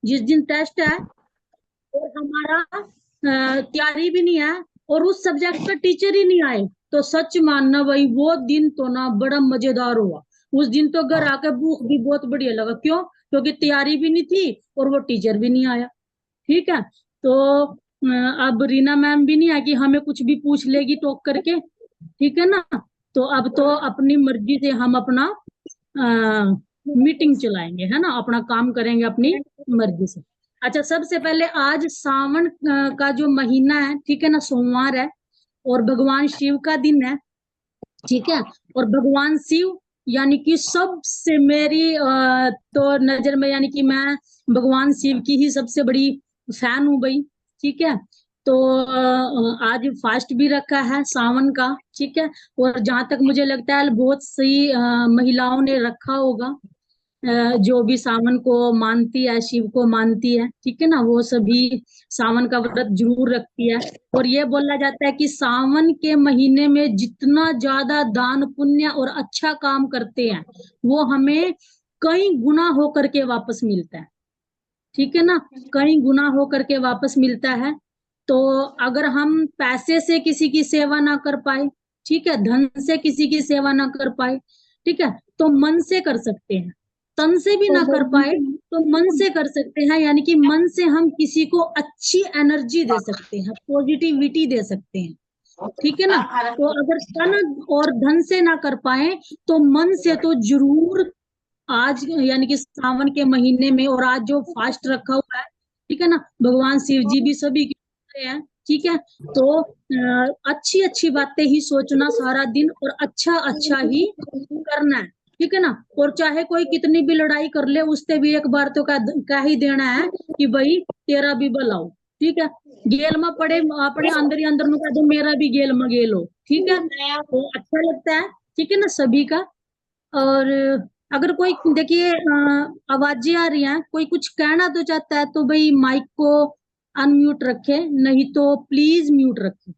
जिस दिन टेस्ट है और हमारा तैयारी भी नहीं है और उस सब्जेक्ट का टीचर ही नहीं आए, तो सच मानना भाई वो दिन तो ना बड़ा मजेदार हुआ। उस दिन तो घर आके भूख भी बहुत बढ़िया लगा। क्यों? क्योंकि तैयारी भी नहीं थी और वो टीचर भी नहीं आया। ठीक है। तो अब रीना मैम भी नहीं है कि हमें कुछ भी पूछ लेगी टोक करके। ठीक है ना। तो अब तो अपनी मर्जी से हम अपना मीटिंग चलाएंगे, है ना, अपना काम करेंगे अपनी मर्जी से। अच्छा, सबसे पहले आज सावन का जो महीना है, ठीक है ना, सोमवार है और भगवान शिव का दिन है। ठीक है। और भगवान शिव यानी कि सबसे मेरी तो नजर में, यानी कि मैं भगवान शिव की ही सबसे बड़ी फैन हूँ भाई। ठीक है। तो आज फास्ट भी रखा है सावन का। ठीक है। और जहां तक मुझे लगता है बहुत सी महिलाओं ने रखा होगा, जो भी सावन को मानती है, शिव को मानती है। ठीक है ना, वो सभी सावन का व्रत जरूर रखती है। और ये बोला जाता है कि सावन के महीने में जितना ज्यादा दान पुण्य और अच्छा काम करते हैं वो हमें कई गुना होकर के वापस मिलता है। ठीक है ना, कई गुना होकर के वापस मिलता है। तो अगर हम पैसे से किसी की सेवा ना कर पाए, ठीक है, धन से किसी की सेवा ना कर पाए, ठीक है, तो मन से कर सकते हैं। तन से भी ना कर पाए तो मन से कर सकते हैं, यानी कि मन से हम किसी को अच्छी एनर्जी दे सकते हैं, पॉजिटिविटी दे सकते हैं। ठीक है ना। तो अगर तन और धन से ना कर पाए तो मन से तो जरूर आज, यानी कि सावन के महीने में, और आज जो फास्ट रखा हुआ है, ठीक है ना, भगवान शिव जी भी सभी के हैं। ठीक है। तो अच्छी अच्छी बातें ही सोचना सारा दिन और अच्छा अच्छा ही करना है। ठीक है ना। और चाहे कोई कितनी भी लड़ाई कर ले, उससे भी एक बार तो कह ही देना है कि भाई तेरा भी भला हो। ठीक है। गेल में पड़े अपने अंदर ही अंदर में कह दो मेरा भी गेल में गेल हो। ठीक है। तो अच्छा लगता है। ठीक है ना, सभी का। और अगर कोई देखिए आवाजें आ रही हैं, कोई कुछ कहना तो चाहता है तो भाई माइक को अनम्यूट रखे, नहीं तो प्लीज म्यूट रखे।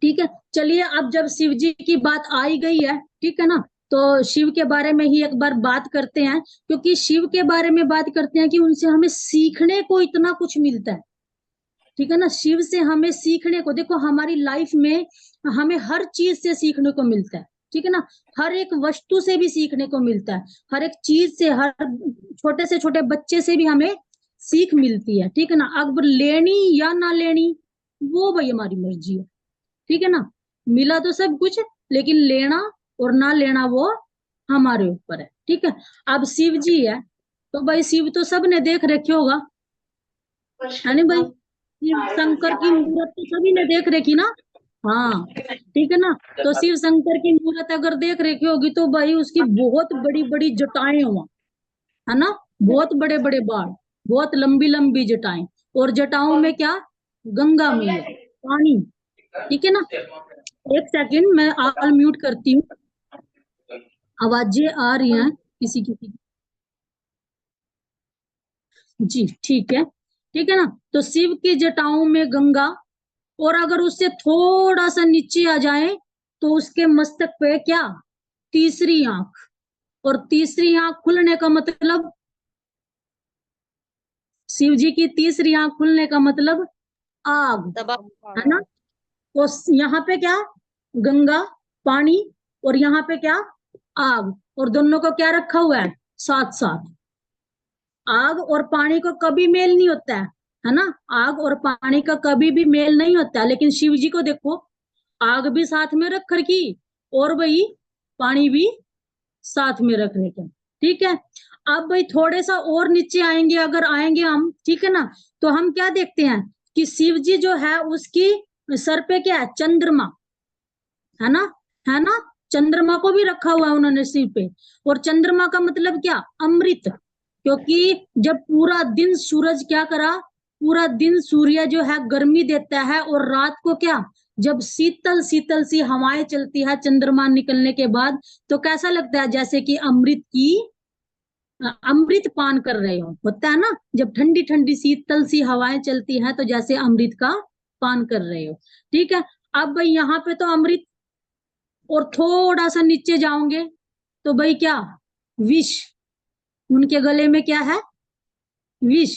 ठीक है। चलिए, अब जब शिव जी की बात आई गई है, ठीक है ना, तो शिव के बारे में ही एक बार बात करते हैं। क्योंकि शिव के बारे में बात करते हैं कि उनसे हमें सीखने को इतना कुछ मिलता है। ठीक है ना, शिव से हमें सीखने को, देखो हमारी लाइफ में हमें हर चीज से सीखने को मिलता है। ठीक है ना, हर एक वस्तु से भी सीखने को मिलता है, हर एक चीज से, हर छोटे से छोटे बच्चे से भी हमें सीख मिलती है। ठीक है ना, अब लेनी या ना लेनी वो भाई हमारी मर्जी है। ठीक है ना, मिला तो सब कुछ, लेकिन लेना और ना लेना वो हमारे ऊपर है। ठीक है। अब शिव जी है तो भाई शिव तो सबने देख रखे होगा, है नहीं भाई? शिव शंकर की मूर्त तो सभी ने देख रखी ना। हाँ। ठीक है ना। तो शिव शंकर की मूर्त अगर देख रखी होगी तो भाई उसकी बहुत बड़ी बड़ी जटाएं हुआ, है ना, बहुत बड़े बड़े बाल, बहुत लंबी लंबी जटाएं। और जटाओं में क्या? गंगा मैया, पानी। ठीक है ना। एक सेकंड, मैं ऑल म्यूट करती हूँ, आवाजें आ रही हैं किसी किसी की। जी ठीक है। ठीक है ना। तो शिव की जटाओं में गंगा, और अगर उससे थोड़ा सा नीचे आ जाए तो उसके मस्तक पे क्या? तीसरी आंख। और तीसरी आंख खुलने का मतलब, शिव जी की तीसरी आंख खुलने का मतलब आग, है ना। तो यहाँ पे क्या? गंगा, पानी, और यहाँ पे क्या? आग। और दोनों को क्या रखा हुआ है? साथ साथ। आग और पानी को कभी मेल नहीं होता है ना, आग और पानी का कभी भी मेल नहीं होता है। लेकिन शिव जी को देखो, आग भी साथ में रख रखी और वही पानी भी साथ में रख रखे। ठीक है। अब भाई थोड़े सा और नीचे आएंगे, अगर आएंगे हम, ठीक है ना, तो हम क्या देखते हैं कि शिव जी जो है उसकी सर पे क्या है? चंद्रमा, है ना, है ना। चंद्रमा को भी रखा हुआ है उन्होंने सिर पे। और चंद्रमा का मतलब क्या? अमृत। क्योंकि जब पूरा दिन सूरज क्या करा, पूरा दिन सूर्य जो है गर्मी देता है, और रात को क्या, जब शीतल शीतल सी हवाएं चलती है चंद्रमा निकलने के बाद, तो कैसा लगता है? जैसे कि अमृत की अमृत पान कर रहे हो, होता है ना, जब ठंडी ठंडी शीतल सी हवाएं चलती हैं तो जैसे अमृत का पान कर रहे हो। ठीक है। अब भाई यहाँ पे तो अमृत, और थोड़ा सा नीचे जाओगे तो भाई क्या? विष। उनके गले में क्या है? विष।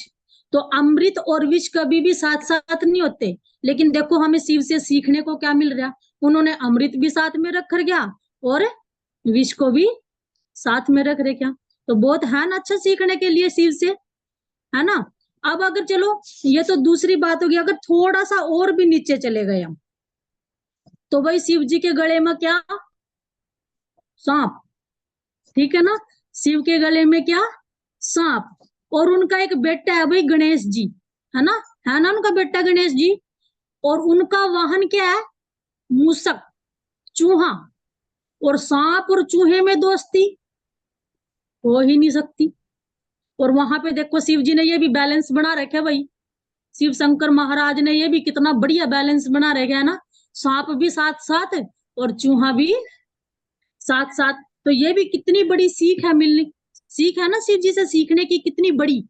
तो अमृत और विष कभी भी साथ साथ नहीं होते, लेकिन देखो हमें शिव से सीखने को क्या मिल रहा, उन्होंने अमृत भी साथ में रख गया और विष को भी साथ में रख रहे क्या। तो बहुत है ना अच्छा सीखने के लिए शिव से, है ना। अब अगर चलो ये तो दूसरी बात होगी, अगर थोड़ा सा और भी नीचे चले गए हम, तो भाई शिव जी के गले में क्या, सांप, ठीक है ना। शिव के गले में क्या, सांप। और उनका एक बेटा है भाई गणेश जी, है ना उनका बेटा गणेश जी। और उनका वाहन क्या है, मूसक, चूहा। और सांप और चूहे में दोस्ती हो ही नहीं सकती। और वहां पे देखो शिव जी ने ये भी बैलेंस बना रखा है भाई, शिव शंकर महाराज ने ये भी कितना बढ़िया बैलेंस बना रखा है ना, सांप भी साथ साथ और चूहा भी साथ साथ। तो ये भी कितनी बड़ी सीख है मिलनी, सीख है ना शिव जी से सीखने की कितनी बड़ी,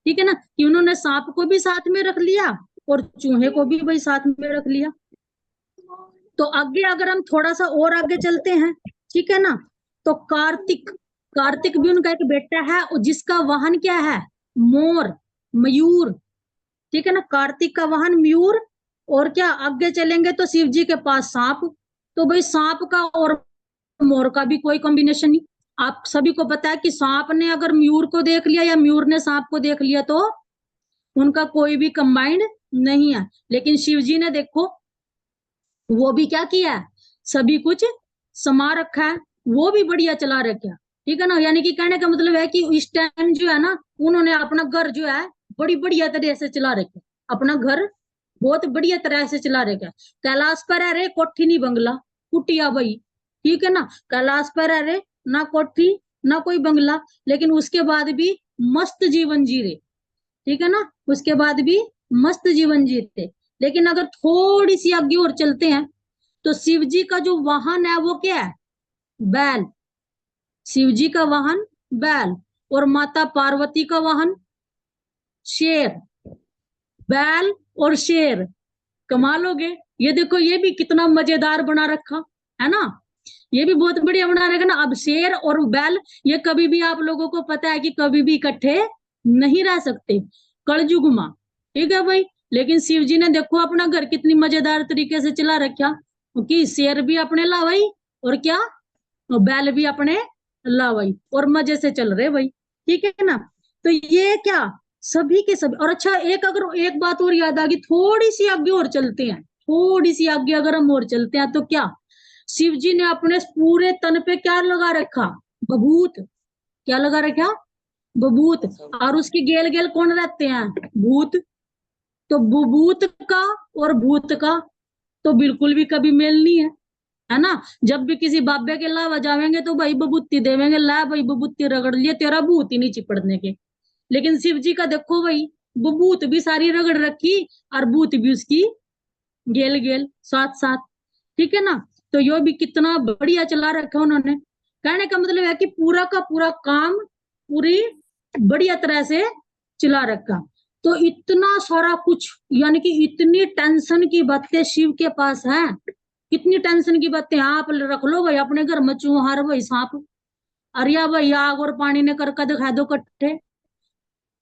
ठीक है ना, कि उन्होंने सांप को भी साथ में रख लिया और चूहे को भी भाई साथ में रख लिया। तो आगे अगर हम थोड़ा सा और आगे चलते हैं, ठीक है ना, तो कार्तिक, कार्तिक भी उनका एक बेटा है और जिसका वाहन क्या है, मोर, मयूर, ठीक है ना। कार्तिक का वाहन मयूर। और क्या आगे चलेंगे तो शिव जी के पास सांप। तो भाई सांप का और मोर का भी कोई कॉम्बिनेशन नहीं। आप सभी को पता है कि सांप ने अगर मयूर को देख लिया या मयूर ने सांप को देख लिया तो उनका कोई भी कंबाइंड नहीं है। लेकिन शिव जी ने देखो वो भी क्या किया है, सभी कुछ समा रखा है, वो भी बढ़िया चला रखा है, ठीक है ना। यानी कि कहने का मतलब है कि इस टाइम जो है ना उन्होंने अपना घर जो है बड़ी बढ़िया तरह से चला रखा है, अपना घर बहुत बढ़िया तरह से चला रखा है। कैलाश पर है रे कोठी नहीं बंगला, कुटिया भाई, ठीक है ना। कैलाश पर है रे ना कोठी ना कोई बंगला, लेकिन उसके बाद भी मस्त जीवन जी रहे, ठीक है ना, उसके बाद भी मस्त जीवन जीते। लेकिन अगर थोड़ी सी आगे और चलते हैं तो शिव जी का जो वाहन है वो क्या है, बैल। शिव जी का वाहन बैल और माता पार्वती का वाहन शेर। बैल और शेर, कमाल हो गए। ये देखो ये भी कितना मजेदार बना रखा है ना, ये भी बहुत बढ़िया बना रखा ना। अब शेर और बैल ये कभी भी आप लोगों को पता है कि कभी भी इकट्ठे नहीं रह सकते कलयुग में, ठीक है भाई। लेकिन शिव जी ने देखो अपना घर कितनी मजेदार तरीके से चला रखा, क्योंकि शेर भी अपने लावाई और क्या, और बैल भी अपने लावाई और मजे से चल रहे भाई, ठीक है ना। तो ये क्या सभी के सभी। और अच्छा एक अगर एक बात और याद आ गई, थोड़ी सी आगे और चलते हैं, थोड़ी सी आगे अगर हम और चलते हैं तो क्या, शिव जी ने अपने पूरे तन पे क्या लगा रखा, बभूत। क्या लगा रखा, बभूत। और उसकी गेल गेल कौन रहते हैं, भूत। तो बभूत का और भूत का तो बिल्कुल भी कभी मेल नहीं है ना। जब भी किसी बाबे के लावा जावेंगे तो भाई बबूती देवेंगे, ला भाई बबूती रगड़ लिए, तेरा भूत ही नहीं चिपड़ने के। लेकिन शिव जी का देखो भाई बबूत भी सारी रगड़ रखी और भूत भी उसकी गेल गेल साथ साथ, ठीक है ना। तो यो भी कितना बढ़िया चला रखा उन्होंने। कहने का मतलब है कि पूरा का पूरा काम पूरी बढ़िया तरह से चला रखा। तो इतना सारा कुछ, यानी कि इतनी टेंशन की बातें शिव के पास है, कितनी टेंशन की बातें आप रख लो भाई अपने घर में, चूहार भाई सांप, अरिया भाई आग और पानी ने करके दिखा दो कट्ठे,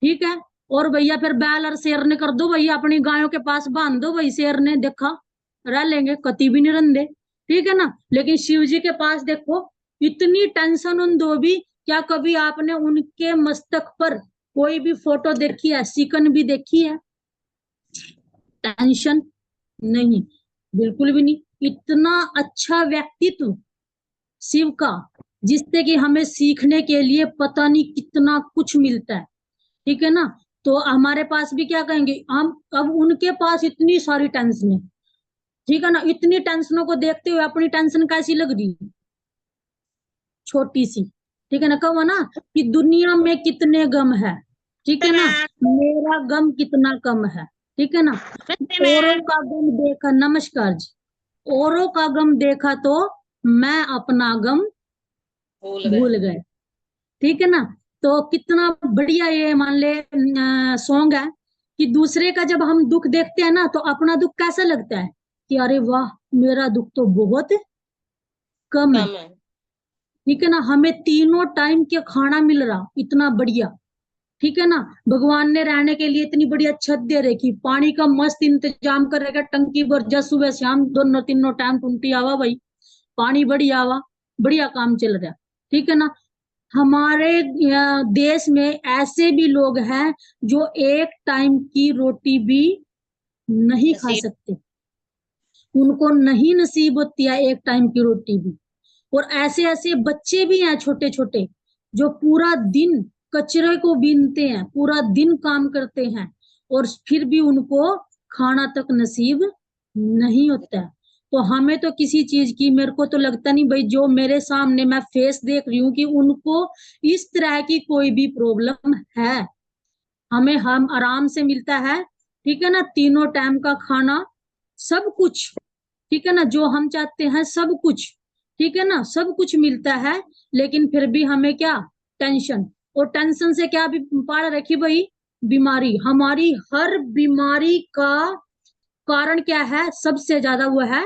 ठीक है। और भैया फिर बैल और शेर ने कर दो भैया अपनी गायों के पास बांध दो भाई, शेर ने देखा रह लेंगे कति भी नहीं रंदे, ठीक है ना। लेकिन शिव जी के पास देखो इतनी टेंशन उन दो भी, क्या कभी आपने उनके मस्तक पर कोई भी फोटो देखी है, सिकन भी देखी है, टेंशन नहीं, बिल्कुल भी नहीं। इतना अच्छा व्यक्तित्व शिव का, जिससे कि हमें सीखने के लिए पता नहीं कितना कुछ मिलता है, ठीक है ना। तो हमारे पास भी क्या कहेंगे हम, अब उनके पास इतनी सारी टेंशन है, ठीक है ना। इतनी टेंशनों को देखते हुए अपनी टेंशन कैसी लग रही है, छोटी सी, ठीक है ना। कहो ना कि दुनिया में कितने गम है, ठीक है ना, मेरा गम कितना कम है, ठीक है ना। औरों का गम देखा, नमस्कार जी, औरों का गम देखा तो मैं अपना गम भूल गए, ठीक है ना। तो कितना बढ़िया ये मान ले सॉन्ग है कि दूसरे का जब हम दुख देखते हैं ना तो अपना दुख कैसा लगता है कि अरे वाह मेरा दुख तो बहुत कम है, ठीक है ना। हमें तीनों टाइम के खाना मिल रहा, इतना बढ़िया, ठीक है ना। भगवान ने रहने के लिए इतनी बढ़िया छत दे रखी, पानी का मस्त इंतजाम करेगा, टंकी भर जा, सुबह शाम दोनों तीनों टाइम टूंटी आवा भाई, पानी बढ़िया आवा, बढ़िया काम चल रहा है, ठीक है ना। हमारे देश में ऐसे भी लोग हैं जो एक टाइम की रोटी भी नहीं खा सकते, उनको नहीं नसीब होती है एक टाइम की रोटी भी। और ऐसे ऐसे बच्चे भी हैं छोटे छोटे जो पूरा दिन कचरे को बीनते हैं, पूरा दिन काम करते हैं, और फिर भी उनको खाना तक नसीब नहीं होता है। तो हमें तो किसी चीज की, मेरे को तो लगता नहीं भाई, जो मेरे सामने मैं फेस देख रही हूँ कि उनको इस तरह की कोई भी प्रॉब्लम है। हम आराम से मिलता है, ठीक है ना, तीनों टाइम का खाना, सब कुछ, ठीक है ना, जो हम चाहते हैं सब कुछ, ठीक है ना, सब कुछ मिलता है। लेकिन फिर भी हमें क्या, टेंशन। और टेंशन से क्या भी पाड़ रखी भाई, बीमारी। हमारी हर बीमारी का कारण क्या है, सबसे ज्यादा वो है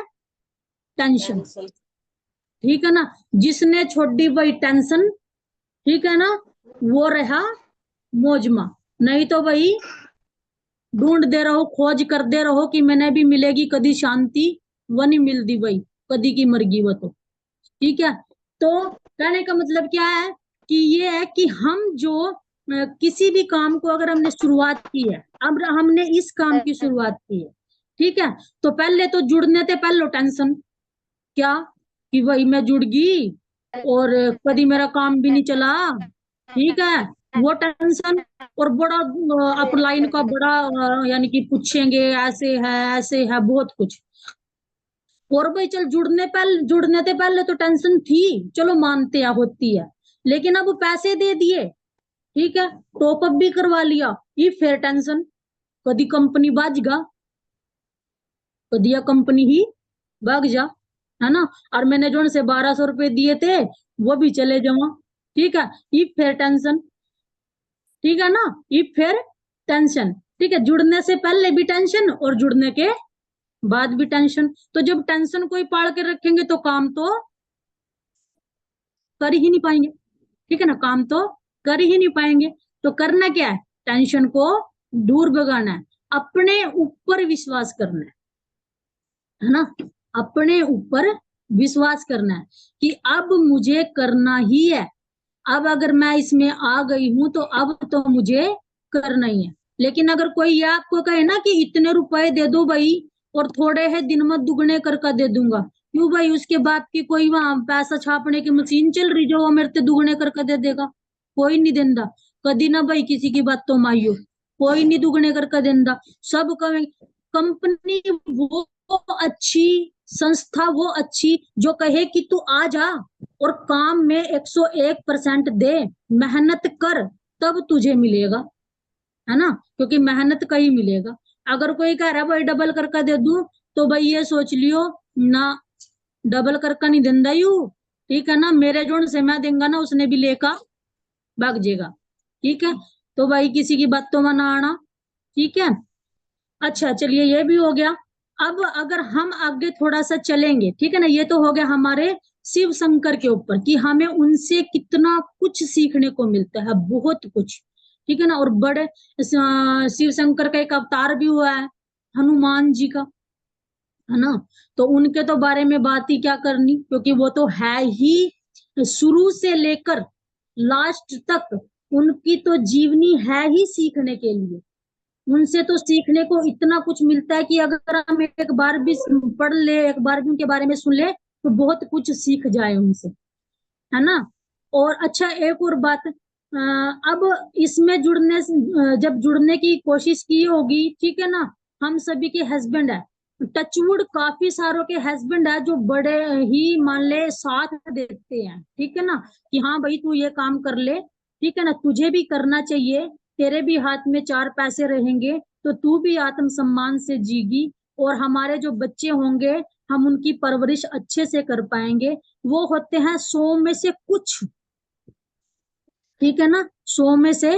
टेंशन, ठीक है ना। जिसने छोड़ दी भाई टेंशन, ठीक है ना, वो रहा मौजमा। नहीं तो भाई ढूंढते रहो, खोज करते रहो कि मैंने भी मिलेगी कदी शांति, वो नहीं मिलती भाई, कदी की मरगी वो तो, ठीक है। तो कहने का मतलब क्या है कि ये है कि हम जो किसी भी काम को अगर हमने शुरुआत की है, अब हमने इस काम की शुरुआत की है, ठीक है, तो पहले तो जुड़ने थे पहले टेंशन, क्या कि भाई मैं जुड़ गई और कभी मेरा काम भी नहीं चला, ठीक है, वो टेंशन। और बड़ा अपलाइन का बड़ा यानी कि पूछेंगे, ऐसे है बहुत कुछ। और भाई चल जुड़ने से पहले तो टेंशन थी, चलो मानते हैं होती है, लेकिन अब पैसे दे दिए, ठीक है, टॉप अप भी करवा लिया, ये फिर टेंशन, कभी कंपनी बाजगा, कभी या कंपनी ही भाग जा, है ना। और मैंने जो से 1200 रुपए दिए थे वो भी चले जाओ, ठीक है, ये फिर टेंशन, ठीक है ना, ये फिर टेंशन, ठीक है। जुड़ने से पहले भी टेंशन और जुड़ने के बाद भी टेंशन। तो जब टेंशन कोई पाल के रखेंगे तो काम तो कर ही नहीं पाएंगे, ठीक है ना, काम तो कर ही नहीं पाएंगे। तो करना क्या है, टेंशन को दूर भगाना है, अपने ऊपर विश्वास करना है ना, अपने ऊपर विश्वास करना है कि अब मुझे करना ही है, अब अगर मैं इसमें आ गई हूं तो अब तो मुझे करना ही है। लेकिन अगर कोई ये आपको कहे ना कि इतने रुपए दे दो भाई और थोड़े है दिन में दुगने करके दे दूंगा, क्यों भाई, उसके बाप की कोई वहां पैसा छापने की मशीन चल रही जो वो मेरे से दुगने करके दे देगा? कोई नहीं देंदा, कदी ना भाई किसी की बात तो माइयो, कोई नहीं दुगने करके देंदा। सब कहे कंपनी वो अच्छी, संस्था वो अच्छी जो कहे कि तू आ जा और काम में 101% दे, मेहनत कर, तब तुझे मिलेगा, है ना, क्योंकि मेहनत का ही मिलेगा। अगर कोई कह रहा है भाई डबल करके दे दूं, तो भाई ये सोच लियो ना, डबल करके नहीं देंदा यू, ठीक है ना, मेरे जोन से मैं देंगा ना उसने भी लेका भाग जाएगा, ठीक है। तो भाई किसी की बातों में ना आना, ठीक है। अच्छा चलिए ये भी हो गया। अब अगर हम आगे थोड़ा सा चलेंगे, ठीक है ना, ये तो हो गया हमारे शिव शंकर के ऊपर कि हमें उनसे कितना कुछ सीखने को मिलता है, बहुत कुछ, ठीक है ना। और बड़े शिव शंकर का एक अवतार भी हुआ है, हनुमान जी का, है ना। तो उनके तो बारे में बात ही क्या करनी, क्योंकि वो तो है ही शुरू से लेकर लास्ट तक, उनकी तो जीवनी है ही सीखने के लिए। उनसे तो सीखने को इतना कुछ मिलता है कि अगर हम एक बार भी पढ़ ले, एक बार भी उनके बारे में सुन ले, तो बहुत कुछ सीख जाए उनसे, है ना। और अच्छा एक और बात, अब इसमें जब जुड़ने की कोशिश की होगी, ठीक है ना, हम सभी के हस्बैंड है, टचवुड काफी सारों के हस्बैंड है जो बड़े ही मान ले साथ देते हैं, ठीक है ना, कि हाँ भाई तू ये काम कर ले, ठीक है ना, तुझे भी करना चाहिए, तेरे भी हाथ में चार पैसे रहेंगे तो तू भी आत्म सम्मान से जीगी, और हमारे जो बच्चे होंगे हम उनकी परवरिश अच्छे से कर पाएंगे। वो होते हैं 100 में से कुछ, ठीक है ना, 100 में से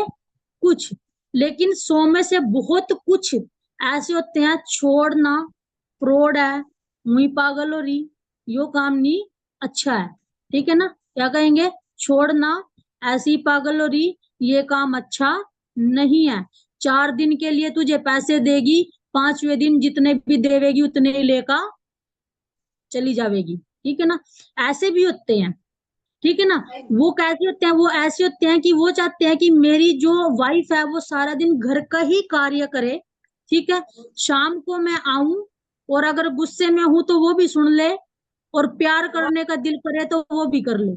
कुछ। लेकिन 100 में से बहुत कुछ ऐसे होते हैं, छोड़ना फ्रॉड है, मुई पागल हो रही, यो काम नहीं अच्छा है, ठीक है ना, क्या कहेंगे, छोड़ना, ऐसी पागल हो रही, ये काम अच्छा नहीं है। 4 दिन के लिए तुझे पैसे देगी, 5वें दिन जितने भी देवेगी उतने ही लेकर चली जावेगी, ठीक है ना। ऐसे भी होते हैं, ठीक है ना। वो कैसे होते हैं, वो ऐसे होते हैं कि वो चाहते हैं कि मेरी जो वाइफ है वो सारा दिन घर का ही कार्य करे, ठीक है। शाम को मैं आऊं और अगर गुस्से में हूं तो वो भी सुन ले, और प्यार करने का दिल करे तो वो भी कर ले,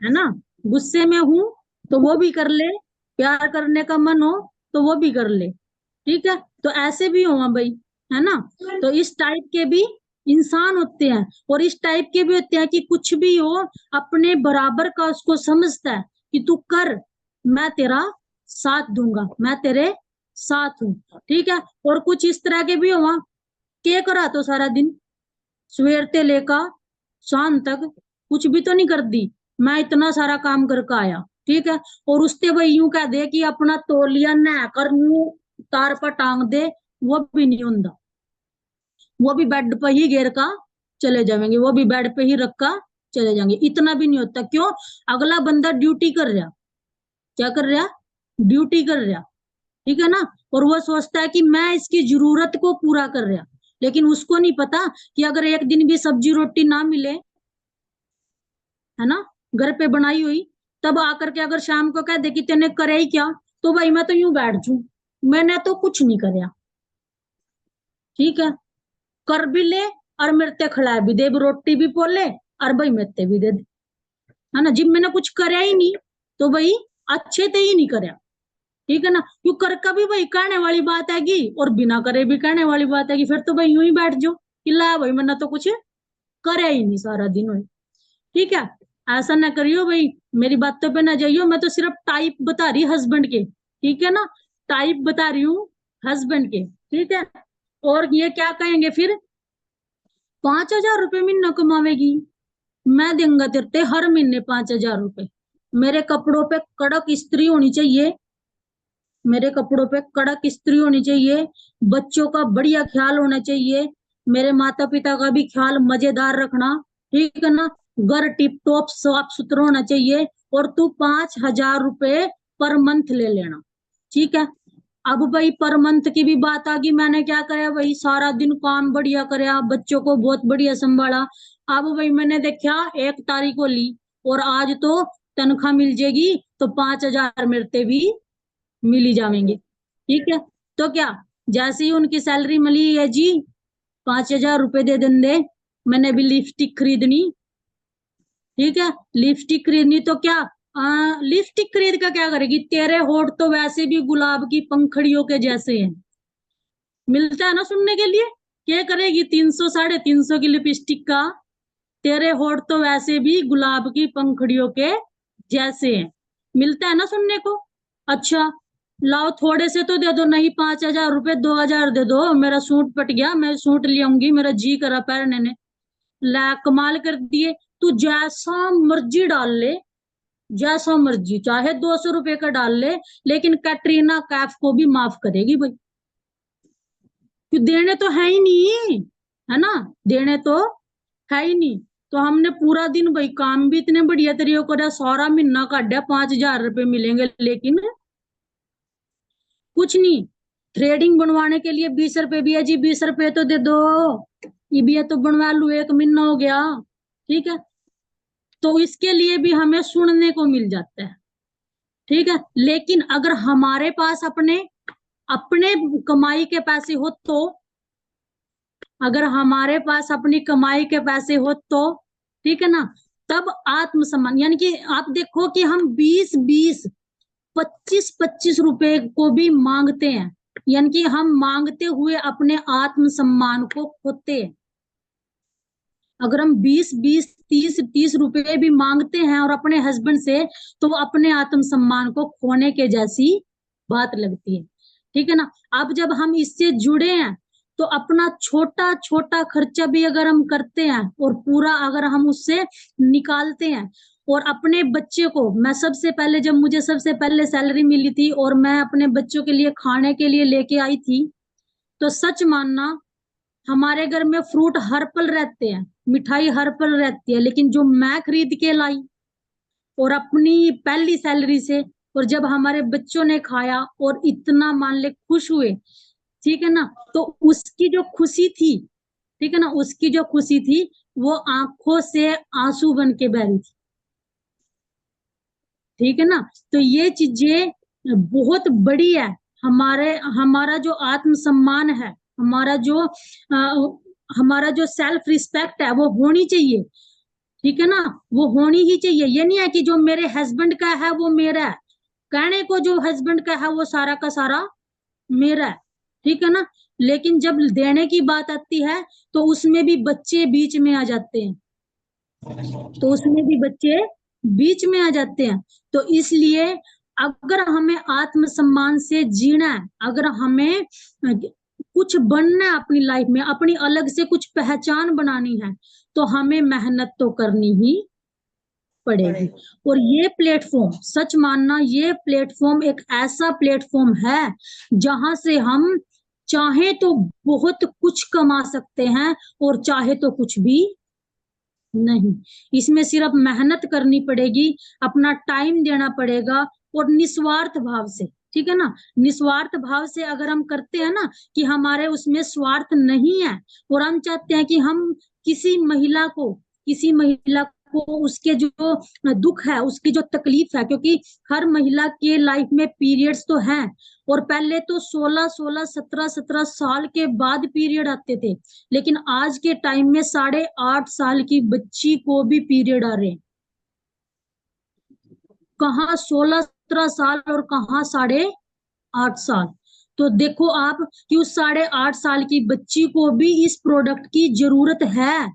है ना। गुस्से में हूं तो वो भी कर ले, प्यार करने का मन हो तो वो भी कर ले, ठीक है। तो ऐसे भी हो भाई, है ना। तो इस टाइप के भी इंसान होते हैं, और इस टाइप के भी होते हैं कि कुछ भी हो अपने बराबर का उसको समझता है कि तू कर, मैं तेरा साथ दूंगा, मैं तेरे साथ हूं, ठीक है। और कुछ इस तरह के भी हो, के करा तो सारा दिन सवेर ते लेकर शाम तक कुछ भी तो नहीं कर दी, मैं इतना सारा काम करके आया, ठीक है। और उसते भाई यूं कह दे कि अपना तौलिया नहा कर मुंह तार पर टांग दे, वो भी नहीं होता। वो भी बेड पर ही घेर का चले जाएंगे, वो भी बेड पे ही रखा चले जाएंगे, इतना भी नहीं होता। क्यों? अगला बंदा ड्यूटी कर रहा, क्या कर रहा, ड्यूटी कर रहा, ठीक है ना। और वो सोचता है कि मैं इसकी जरूरत को पूरा कर रहा, लेकिन उसको नहीं पता कि अगर एक दिन भी सब्जी रोटी ना मिले, है ना, घर पे बनाई हुई, तब आकर के अगर शाम को कह दे कि तेने करे ही क्या, तो भाई मैं तो यूं बैठ जू, मैंने तो कुछ नहीं करया, ठीक है। कर भी ले और मेरे ते खिला भी दे, रोटी भी पोले और भाई मेरे भी दे दे, है ना। जिब मैंने कुछ करया ही नहीं तो भाई अच्छे ते ही नहीं करया, ठीक है ना। क्यों कर का भी भाई कहने वाली बात हैगी, और बिना करे भी कहने वाली बात हैगी, फिर तो भाई यूं ही बैठ जाओ कि ला भाई मैंने तो कुछ करया ही नहीं सारा दिन हुए, ठीक है। ऐसा ना करियो भाई, मेरी बातों पे ना जाइयो, मैं तो सिर्फ टाइप बता रही हस्बैंड के, ठीक है ना, टाइप बता रही हूँ हस्बैंड के, ठीक है। और ये क्या कहेंगे फिर, 5,000 रुपये महीना कमावेगी, मैं दूंगा तेरे हर महीने 5,000 रुपये। मेरे कपड़ों पे कड़क इस्त्री होनी चाहिए, मेरे कपड़ों पे कड़क इस्त्री होनी चाहिए, बच्चों का बढ़िया ख्याल होना चाहिए, मेरे माता पिता का भी ख्याल मजेदार रखना, ठीक है ना। घर टिप टॉप साफ सुथरा होना चाहिए, और तू 5,000 रुपये पर मंथ ले लेना, ठीक है। अब भाई पर मंथ की भी बात आ गई, मैंने क्या कराया भाई, सारा दिन काम बढ़िया कराया, बच्चों को बहुत बढ़िया संभाला। अब भाई मैंने देखा 1 तारीख को ली, और आज तो तनख्वाह मिल जाएगी, तो 5,000 मेरे भी मिल ही जाएंगे, ठीक है। तो क्या, जैसे ही उनकी सैलरी मिली है जी, 5,000 रुपये दे देंगे, मैंने भी लिपस्टिक खरीदनी, ठीक है। लिपस्टिक खरीदनी तो क्या, लिपस्टिक खरीद का क्या करेगी, तेरे होठ तो वैसे भी गुलाब की पंखड़ियों के जैसे हैं, मिलता है ना सुनने के लिए, क्या करेगी 300 350 की लिपस्टिक का, तेरे होठ तो वैसे भी गुलाब की पंखड़ियों के जैसे हैं, मिलता है ना सुनने को। अच्छा, लाओ थोड़े से तो दे दो, नहीं 5,000 रुपये 2,000 दे दो, मेरा सूट पट गया, मैं सूट ले आऊंगी, मेरा जी करा पहनने ने, ला कमाल कर दिए। तू जैसा मर्जी डाल ले, जैसा मर्जी, चाहे 200 रुपये का डाल ले, लेकिन कैटरीना कैफ को भी माफ करेगी भाई, क्यों, देने तो है ही नहीं, है ना, देने तो है ही नहीं। तो हमने पूरा दिन भाई काम भी इतने बढ़िया तरीके करा, सारा महीना काटा, 5,000 रुपये मिलेंगे, लेकिन कुछ नहीं। थ्रेडिंग बनवाने के लिए 20 रुपए भी है जी, 20 रुपए तो दे दो, ये भी है तो बनवा लू, 1 महीना हो गया, ठीक है। तो इसके लिए भी हमें सुनने को मिल जाता है, ठीक है। लेकिन अगर हमारे पास अपने अपने कमाई के पैसे हो तो, अगर हमारे पास अपनी कमाई के पैसे हो तो, ठीक है ना, तब आत्मसम्मान, यानी कि आप देखो कि हम 20-20 25-25 रुपए को भी मांगते हैं, यानी कि हम मांगते हुए अपने आत्मसम्मान को खोते हैं। अगर हम 20-20 30-30 रुपए भी मांगते हैं और अपने हस्बैंड से, तो अपने आत्मसम्मान को खोने के जैसी बात लगती है, ठीक है ना। अब जब हम इससे जुड़े हैं, तो अपना छोटा छोटा खर्चा भी अगर हम करते हैं और पूरा अगर हम उससे निकालते हैं, और अपने बच्चे को, मैं सबसे पहले, जब मुझे सबसे पहले सैलरी मिली थी और मैं अपने बच्चों के लिए खाने के लिए लेके आई थी, तो सच मानना, हमारे घर में फ्रूट हर पल रहते हैं, मिठाई हर पल रहती है, लेकिन जो मैं खरीद के लाई और अपनी पहली सैलरी से, और जब हमारे बच्चों ने खाया और इतना मान ले खुश हुए, ठीक है ना, तो उसकी जो खुशी थी, ठीक है ना, उसकी जो खुशी थी वो आंखों से आंसू बन के बह रही थी, ठीक है ना। तो ये चीजें बहुत बड़ी है। हमारा जो आत्मसम्मान है, हमारा जो सेल्फ रिस्पेक्ट है वो होनी चाहिए, ठीक है ना, वो होनी ही चाहिए। ये नहीं है कि जो मेरे हस्बैंड का है वो मेरा है, कहने को जो हस्बैंड का है वो सारा का सारा मेरा है, ठीक है ना। लेकिन जब देने की बात आती है तो उसमें भी बच्चे बीच में आ जाते हैं, तो उसमें भी बच्चे बीच में आ जाते हैं। तो इसलिए अगर हमें आत्मसम्मान से जीना है, अगर हमें कुछ बनना है अपनी लाइफ में, अपनी अलग से कुछ पहचान बनानी है, तो हमें मेहनत तो करनी ही पड़ेगी। और ये प्लेटफॉर्म, सच मानना, ये प्लेटफॉर्म एक ऐसा प्लेटफॉर्म है जहां से हम चाहे तो बहुत कुछ कमा सकते हैं और चाहे तो कुछ भी नहीं। इसमें सिर्फ मेहनत करनी पड़ेगी, अपना टाइम देना पड़ेगा और निस्वार्थ भाव से, ठीक है ना। निस्वार्थ भाव से अगर हम करते हैं ना कि हमारे उसमें स्वार्थ नहीं है और हम चाहते हैं कि हम किसी महिला को उसके जो दुख है, उसकी जो तकलीफ है, क्योंकि हर महिला के लाइफ में पीरियड्स तो हैं, और पहले तो 16-16, 17-17 साल के बाद पीरियड आते थे, लेकिन आज के टाइम में 8.5 साल की बच्ची को भी पीरियड आ रहे हैं। कहाँ 16-17 साल और कहाँ 8.5 साल। तो देखो आप कि उस 8.5 साल की बच्ची को भी इस प्रोडक्ट की जरूरत है,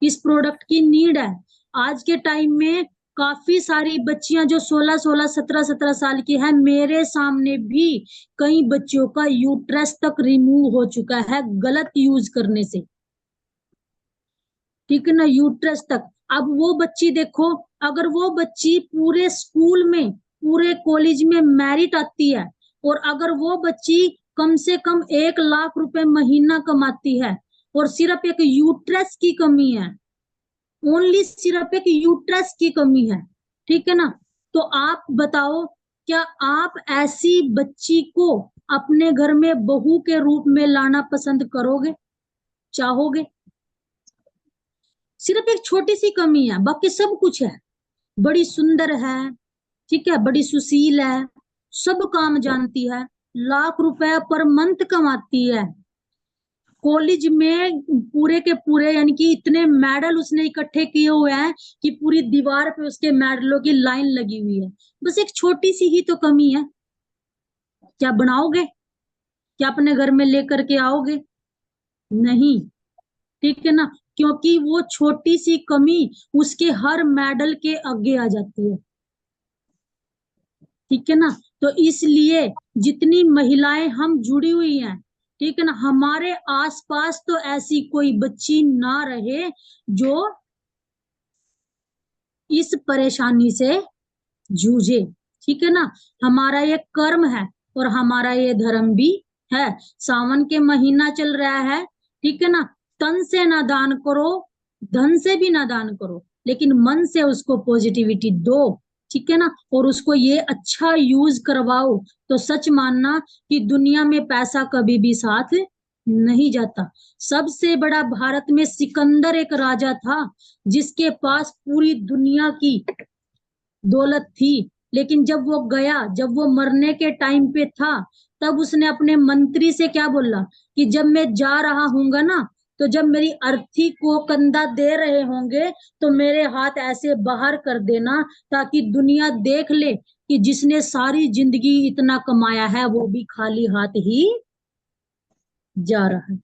इस प्रोडक्ट की नीड है। आज के टाइम में काफी सारी बच्चियां जो 16-16, 17-17 साल की है, मेरे सामने भी कई बच्चियों का यूट्रस तक रिमूव हो चुका है गलत यूज करने से, ठीक है ना, यूट्रस तक। अब वो बच्ची देखो, अगर वो बच्ची पूरे स्कूल में, पूरे कॉलेज में मेरिट आती है, और अगर वो बच्ची कम से कम 1 लाख रुपए महीना कमाती है, और सिर्फ एक यूट्रस की कमी है, ओनली सिर्फ एक यूट्रस की कमी है, ठीक है ना, तो आप बताओ, क्या आप ऐसी बच्ची को अपने घर में बहू के रूप में लाना पसंद करोगे, चाहोगे? सिर्फ एक छोटी सी कमी है, बाकी सब कुछ है, बड़ी सुंदर है, ठीक है, बड़ी सुशील है, सब काम जानती है, लाख रुपए पर मंथ कमाती है, कॉलेज में पूरे के पूरे यानी कि इतने मेडल उसने इकट्ठे किए हुए हैं कि पूरी दीवार पे उसके मेडलों की लाइन लगी हुई है। बस एक छोटी सी ही तो कमी है, क्या बनाओगे? क्या अपने घर में लेकर के आओगे? नहीं, ठीक है ना, क्योंकि वो छोटी सी कमी उसके हर मेडल के आगे आ जाती है, ठीक है ना। तो इसलिए जितनी महिलाएं हम जुड़ी हुई हैं, ठीक है ना, हमारे आसपास तो ऐसी कोई बच्ची ना रहे जो इस परेशानी से जूझे, ठीक है ना। हमारा ये कर्म है और हमारा ये धर्म भी है। सावन के महीना चल रहा है, ठीक है ना, तन से ना दान करो, धन से भी ना दान करो, लेकिन मन से उसको पॉजिटिविटी दो, ठीक है ना, और उसको ये अच्छा यूज करवाओ। तो सच मानना कि दुनिया में पैसा कभी भी साथ नहीं जाता। सबसे बड़ा भारत में सिकंदर एक राजा था जिसके पास पूरी दुनिया की दौलत थी, लेकिन जब वो गया, जब वो मरने के टाइम पे था, तब उसने अपने मंत्री से क्या बोला कि जब मैं जा रहा हूंगा ना, तो जब मेरी अर्थी को कंधा दे रहे होंगे तो मेरे हाथ ऐसे बाहर कर देना, ताकि दुनिया देख ले कि जिसने सारी जिंदगी इतना कमाया है वो भी खाली हाथ ही जा रहा है,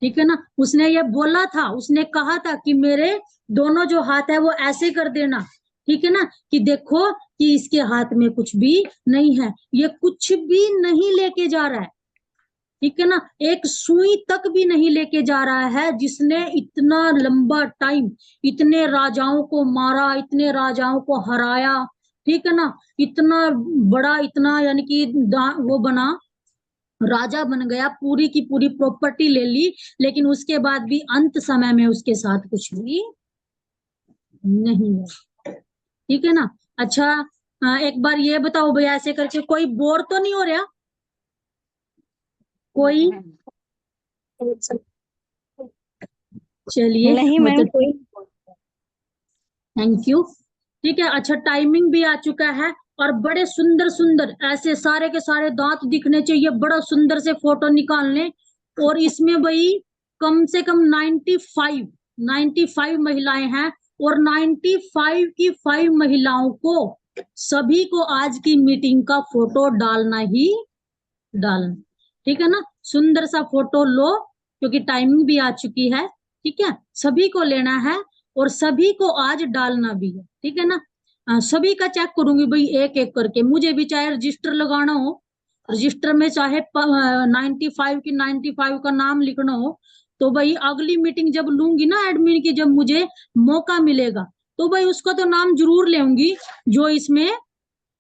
ठीक है ना। उसने ये बोला था, उसने कहा था कि मेरे दोनों जो हाथ है वो ऐसे कर देना, ठीक है ना, कि देखो कि इसके हाथ में कुछ भी नहीं है, ये कुछ भी नहीं लेके जा रहा है, ठीक है ना, एक सुई तक भी नहीं लेके जा रहा है, जिसने इतना लंबा टाइम इतने राजाओं को मारा, इतने राजाओं को हराया, ठीक है ना, इतना बड़ा, इतना यानी कि वो बना, राजा बन गया, पूरी की पूरी प्रॉपर्टी ले ली, लेकिन उसके बाद भी अंत समय में उसके साथ कुछ भी नहीं हुआ, ठीक है ना। अच्छा, एक बार ये बताओ भैया, ऐसे करके कोई बोर तो नहीं हो रहा कोई? चलिए नहीं मैम, मतलब कोई थैंक यू। ठीक है, अच्छा टाइमिंग भी आ चुका है। और बड़े सुंदर सुंदर ऐसे सारे के सारे दांत दिखने चाहिए, बड़ा सुंदर से फोटो निकालने। और इसमें भाई कम से कम 95 महिलाएं हैं। और 95 की 5 महिलाओं को, सभी को आज की मीटिंग का फोटो डालना ही डालना। ठीक है ना, सुंदर सा फोटो लो, क्योंकि टाइमिंग भी आ चुकी है। ठीक है, सभी को लेना है और सभी को आज डालना भी है। ठीक है ना, सभी का चेक करूंगी भाई एक एक करके। मुझे भी चाहे रजिस्टर लगाना हो, रजिस्टर में चाहे 95 की 95 का नाम लिखना हो, तो भाई अगली मीटिंग जब लूंगी ना एडमिन की, जब मुझे मौका मिलेगा, तो भाई उसका तो नाम जरूर लेंगी जो इसमें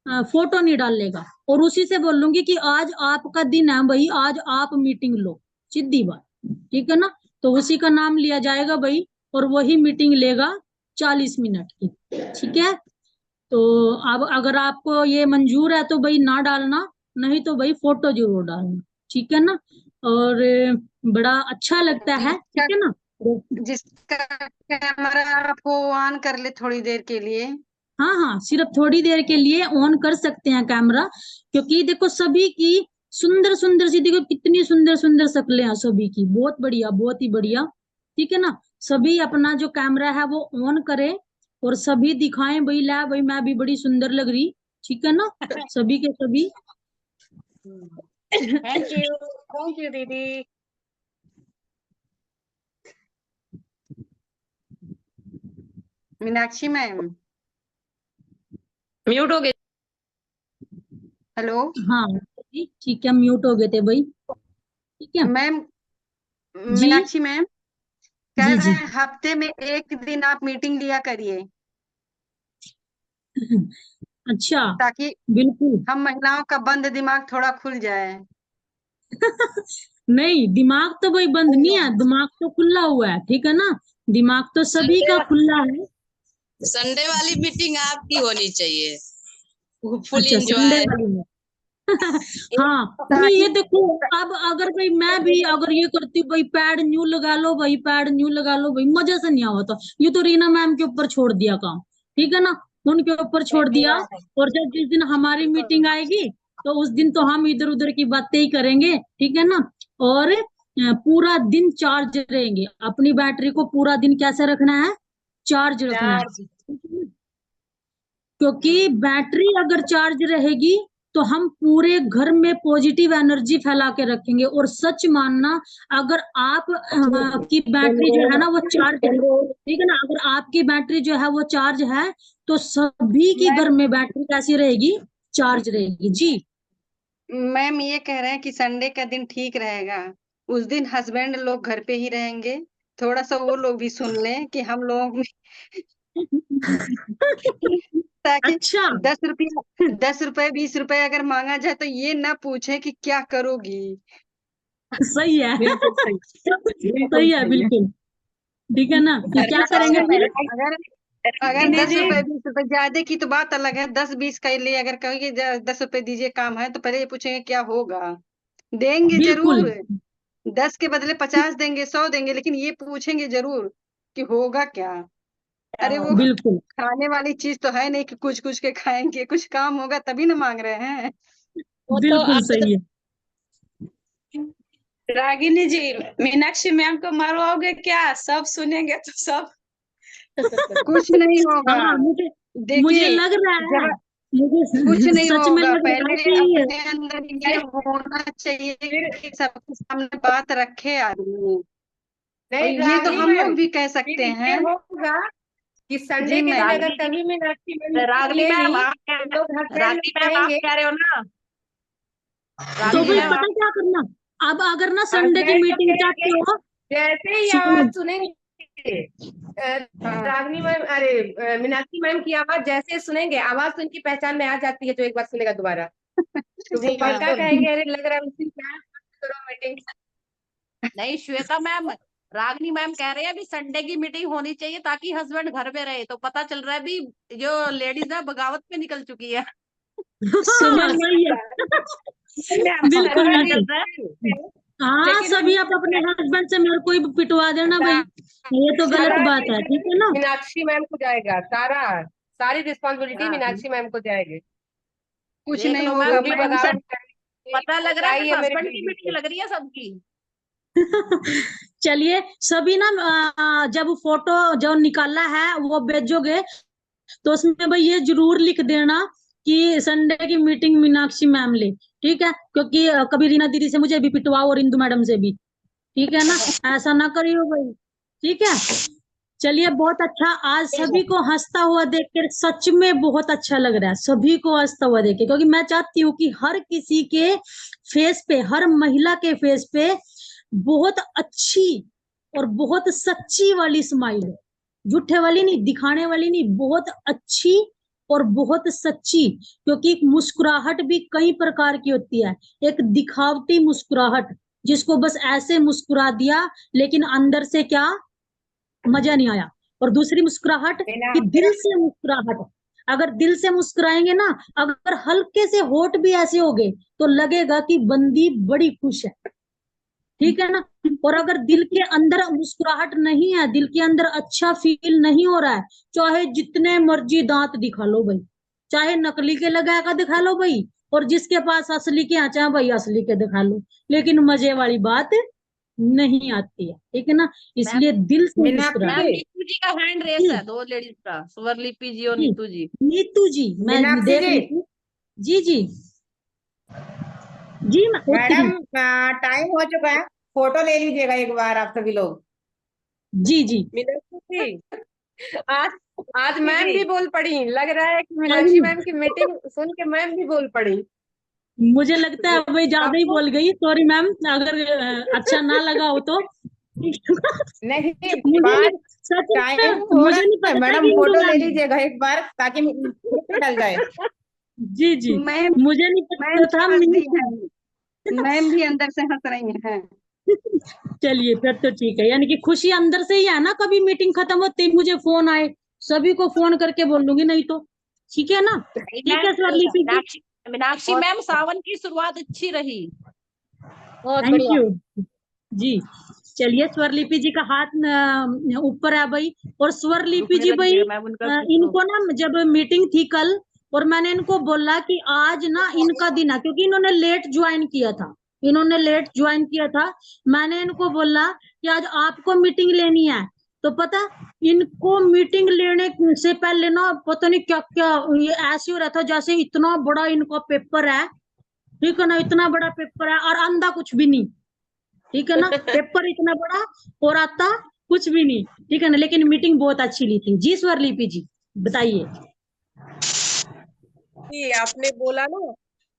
फोटो नहीं डालेगा। और उसी से बोलूंगी कि आज आपका दिन है भाई, आज आप मीटिंग लो, सीधी बात। ठीक है ना, तो उसी का नाम लिया जाएगा भाई, और वही मीटिंग लेगा 40 मिनट की। ठीक है, तो अब अगर आपको ये मंजूर है तो भाई ना डालना, नहीं तो भाई फोटो जरूर डालना। ठीक है ना, और बड़ा अच्छा लगता है। ठीक है ना, जिसका कैमरा आप वो ऑन कर ले थोड़ी देर के लिए। हाँ हाँ, सिर्फ थोड़ी देर के लिए ऑन कर सकते हैं कैमरा, क्योंकि देखो सभी की सुंदर सुंदर सी, देखो कितनी सुंदर सुंदर शक्लें हैं सभी की, बहुत बढ़िया बहुत ही बढ़िया। ठीक है ना, सभी अपना जो कैमरा है वो ऑन करें और सभी दिखाएं भाई, ला भाई मैं भी बड़ी सुंदर लग रही। ठीक है ना, सभी के सभी। थैंक यू दीदी। मीनाक्षी मैम म्यूट हो गए। हेलो हाँ ठीक है, म्यूट हो गए थे भाई। ठीक है मैम, जी, मीनाक्षी मैम कह जी रहे जी। हैं हफ्ते में एक दिन आप मीटिंग लिया करिए, अच्छा, ताकि बिल्कुल। हम महिलाओं का बंद दिमाग थोड़ा खुल जाए। नहीं, दिमाग तो भाई बंद नहीं है, दिमाग तो खुला हुआ है। ठीक है ना, दिमाग तो सभी संडे का खुला है। संडे वाली मीटिंग आपकी होनी चाहिए, फुल अच्छा, संडे एंजॉय। वाली में। हाँ नहीं, ये देखो, अब अगर भाई मैं भी अगर ये करती हूँ भाई, पैड न्यू लगा लो भाई, पैड न्यू लगा लो भाई, मजे से नहीं आता। ये तो रीना मैम के ऊपर छोड़ दिया काम। ठीक है ना, उनके ऊपर छोड़ दिया। और जब जिस दिन हमारी मीटिंग आएगी, तो उस दिन तो हम इधर उधर की बातें ही करेंगे। ठीक है ना, और पूरा दिन चार्ज रहेंगे। अपनी बैटरी को पूरा दिन कैसे रखना है, चार्ज रखना है। क्योंकि बैटरी अगर चार्ज रहेगी, तो हम पूरे घर में पॉजिटिव एनर्जी फैला के रखेंगे। और सच मानना, अगर आप की बैटरी जो है ना वो चार्ज है, ठीक है ना, अगर आपकी बैटरी जो है वो चार्ज है, तो सभी की घर में बैटरी कैसी रहेगी, चार्ज रहेगी जी। मैम ये कह रहे हैं कि संडे का दिन ठीक रहेगा, उस दिन हस्बैंड लोग घर पे ही रहेंगे, थोड़ा सा वो लोग भी सुन लें कि हम लोग भी, ताकि अच्छा, 10 रुपए 20 रुपए अगर मांगा जाए तो ये ना पूछे कि क्या करोगी। सही है। बिल्कुल सही, बिल्कुल सही है, सही है। बिल्कुल। ठीक है ना, कि क्या करेंगे अच्छा, फिर। अगर अगर 10 रुपए 20 रुपए ज्यादा की तो बात अलग है, 10 20 का लिए अगर कहेंगे 10 रुपए दीजिए काम है, तो पहले ये पूछेंगे क्या होगा। देंगे बिल्कुल जरूर, 10 के बदले 50 देंगे, 100 देंगे, लेकिन ये पूछेंगे जरूर कि होगा क्या। अरे वो बिल्कुल। खाने वाली चीज तो है नहीं कि कुछ कुछ के खाएंगे, कुछ काम होगा तभी ना मांग रहे हैं। वो तो बिल्कुल आप सही है। रागिनी जी, मीनाक्षी मैम को मरवाओगे क्या? सब सुनेंगे तो सब। कुछ नहीं होगा। हाँ, मुझे मुझे देखिए, लग रहा है, जब कुछ मुझे नहीं सच में होगा, लग रहा है पहले कि अपने अंदर ये होना चाहिए कि सबके सामने बात रखे आदमी। और नहीं ये तो रागनी हम मैम, लोग भी कह सकते फिर ये हैं। होगा कि संडे जी के दिन मैम। अगर कभी मीनाक्षी मैम मीटिंग रागनी मैम लेंगी, आप तो लोग हस्बैंड रागनी लोग मैम आप कहेंगे, कह रहे हो ना, तो जी रागनी भाई मैम पता आप क्या करना। अब अगर ना संडे की हस्बैंड लोग मीटिंग चाहते कहेंगे, हो, जैसे ही सुनो, आवाज सुनेंगे हाँ रागनी मैम, अरे मीनाक्षी मैम की आवाज जैसे सुनेंगे, आवाज तो उनकी पहचान में आ जाती है जो एक बार सुनेगा दोबारा, तो जी पक्का मैम। कहेंगे अरे लग रहा है उसी क्या करो मीटिंग। नहीं श्वेता मैम, रागनी मैम कह रहे हैं अभी संडे की मीटिंग होनी चाहिए ताकि हस्बैंड घर पे रहे, तो पता चल रहा है अभी जो लेडीज है बगावत पे निकल चुकी है। सुमन वही है। बिल्कुल पता बिल्कुल। चल रहा है। हाँ, लेकिन सभी आप अपने हस्बैंड से मेरे को ही पिटवा देना भाई, ये तो गलत सारा बात है, ठीक है ना। मीनाक्षी मैम को जाएगा, सारी रिस्पॉन्सिबिलिटी हाँ। मीनाक्षी मैम को जाएगी। कुछ देख नहीं लो होगा मैम, भी मैं बगावत पता लग रहा है चाहिए मेरी हस्बैंड की बीवी मीटिंग को। लग रही है सबकी। चलिए सभी ना, जब फोटो जो निकाला है वो भेजोगे तो उसमें भाई ये जरूर लिख देना कि संडे की मीटिंग मीनाक्षी मैम ले, ठीक है, क्योंकि कभी रीना दीदी से मुझे भी पिटवाओ और इंदु मैडम से भी, ठीक है ना, ऐसा ना करियो भाई, ठीक है। चलिए बहुत अच्छा, आज सभी को हंसता हुआ देखकर सच में बहुत अच्छा लग रहा है, सभी को हंसता हुआ देख के, क्योंकि मैं चाहती हूँ कि हर किसी के फेस पे, हर महिला के फेस पे बहुत अच्छी और बहुत सच्ची वाली स्माइल है, झूठे वाली नहीं, दिखाने वाली नहीं, बहुत अच्छी और बहुत सच्ची, क्योंकि मुस्कुराहट भी कई प्रकार की होती है। एक दिखावटी मुस्कुराहट, जिसको बस ऐसे मुस्कुरा दिया लेकिन अंदर से क्या मजा नहीं आया, और दूसरी मुस्कुराहट कि दिल से मुस्कुराहट, अगर दिल से मुस्कुराएंगे ना, अगर हल्के से होठ भी ऐसे हो गए तो लगेगा कि बंदी बड़ी खुश है, ठीक है ना। और अगर दिल के अंदर मुस्कुराहट नहीं है, दिल के अंदर अच्छा फील नहीं हो रहा है, चाहे जितने मर्जी दांत दिखा लो भाई, चाहे नकली के लगा कर दिखा लो भाई, और जिसके पास असली के चाहे भाई असली के दिखा लो, लेकिन मजे वाली बात नहीं आती है, ठीक है ना, इसलिए दिल से मुस्कुरा। मैम नीतू जी का हैंड रेस है, दो लेडीज का, स्वरलिपि जी और नीतू जी। नीतू जी, मैं मीनाक्षी देख जी। रही थी। जी जी जी, मैडम टाइम हो चुका है, फोटो ले लीजिएगा एक बार आप सभी लोग। जी जी। मीनाक्षी जी, आज मैम भी बोल पड़ी, लग रहा है कि मीनाक्षी मैम की मीटिंग सुन के मैम भी बोल पड़ी। मुझे लगता है भाई ज्यादा ही बोल गई, सॉरी मैम, अगर अच्छा ना लगा हो तो। नहीं, मुझे बात नहीं, सच टाइम में हो मुझे नहीं रहा है, पता था मैडम कि इंदु फोटो ले मैम। लीजिएगा एक बार ताकि फोटो डल जाए। जी जी, मैम मुझे नहीं मैम पता था समझ दी है, मीनू। मैम भी अंदर से हंस रही हैं। चलिए फिर तो ठीक है, यानी कि खुशी अंदर से ही है ना, कभी मीटिंग खत्म होती ही मुझे फोन आए, सभी को फोन करके बोल लूंगी, नहीं तो ठीक है ना, ठीक है स्वरलिपि जी, मीनाक्षी मैम सावन की शुरुआत अच्छी रही। बहुत थैंक बढ़िया। यू जी। चलिए स्वरलिपि जी का हाथ ऊपर है भाई, और स्वरलिपि रुकने जी भाई, लगी मैम उनका इनको ना जब मीटिंग थी कल, और मैंने इनको बोला कि आज ना इनका दिन है, क्योंकि इन्होंने लेट ज्वाइन किया था, इन्होंने लेट ज्वाइन किया था, मैंने इनको बोला कि आज आपको मीटिंग लेनी है, तो पता इनको मीटिंग लेने से पहले ना पता नहीं क्या क्या, ये ऐसे हो रहा था जैसे इतना बड़ा इनका पेपर है, ठीक है ना, इतना बड़ा पेपर है और अंधा कुछ भी नहीं, ठीक है ना, पेपर इतना बड़ा और आता कुछ भी नहीं, ठीक है ना, लेकिन मीटिंग बहुत अच्छी ली थी जी। स्वरलिपि जी बताइए। कि आपने बोला ना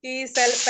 कि सेल्फ